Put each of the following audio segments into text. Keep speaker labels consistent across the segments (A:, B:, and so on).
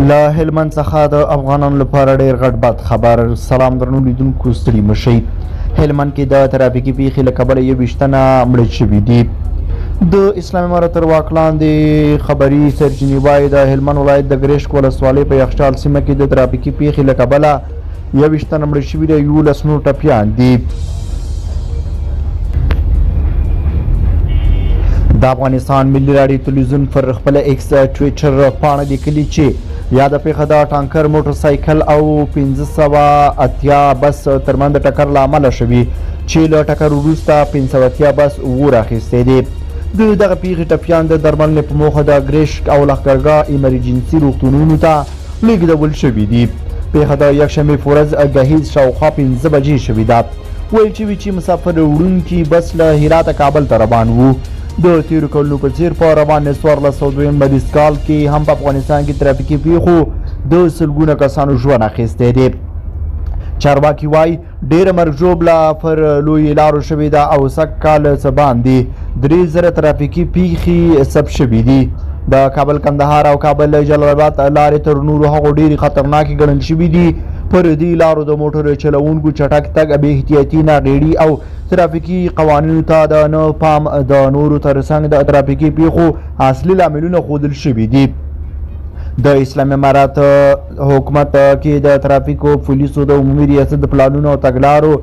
A: له هلمند څخه د افغانانو لپاره ډیر غټ بد خبر. سلام درنو لیدونکو، ستړي مشئ. هلمند کې د ترافیکي پیښې له کبله 21 تنه مړه شوي دي. د اسلامي امارت تر واک لاندې خبري سرچینې وایي د هلمند ولایت د ګرشک ولسوالۍ په یخچال سیمه کې د ترافیکي پیښې له کبله 21 تنه مړه شوي دي، 11 نور ټپیان دي. د افغانستان ملي راډیو تلویزیون پر خپل ایکس ټویټر پاڼه لیکلي چې یاده پیښه د ټانکر، موټر سایکل او 580 بس ترمنځ د ټکر له امله شوي چې له ټکر وروسته 580 بس اور اخیستی دی. د دغه پیښې ټپیان د درملنې په موخه د ګرشک او لښکرګاه ایمرجنسي روغتونونو ته لیږدول شوي دي. پیښه د یکشنبې په ورځ ګهیځ شاوخوا 5 بجې شوې ده. ویل شوي چې مسافر وړونکي بس له هراته کابل ته روان وو. د تیرو کلونو په څیر په روان 1402 مریض کال کې هم په افغانستان کې ترافیکي پیښو د سلګونه کسانو ژوند اخیستی دی. چارواکي وایي ډیره مرګ ژوبله پر لویو لارو شوې ده او سږ کال څه باندې 3000 ترافیکي پیښې ثبت شوي دي. د کابل کندهار او کابل جلال آباد لارې تر نورو هغو ډیرې خطرناکې ګڼل شوي دي. پر دې لارو د موټر چلوونکو چټک تګ، بې احتیاطي، ناغېړي او ترافیکي قوانینو ته د نه پام د نورو ترڅنګ د ترافیکي پیښو اصلي لاملونه ښودل شوي دي. د اسلامي امارت حکومت کې د ترافیکو پولیسو د عمومي ریاست د پلانونو او تګلارو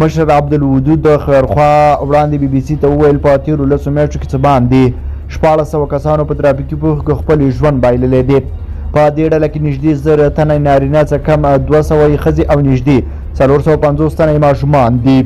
A: مشر عبدالودود خیرخوا وړاندې بي بي سي ته وویل په تېرو 10 میاشتو کې څه باندې 1400 کسانو په ترافیکي پیښو کې خپل ژوند بایللی دی. په دې ډله کې نږدې 1000 تنه نارینه څه کم 200 ښځې او نږدې 450 تنه ماشومان دي.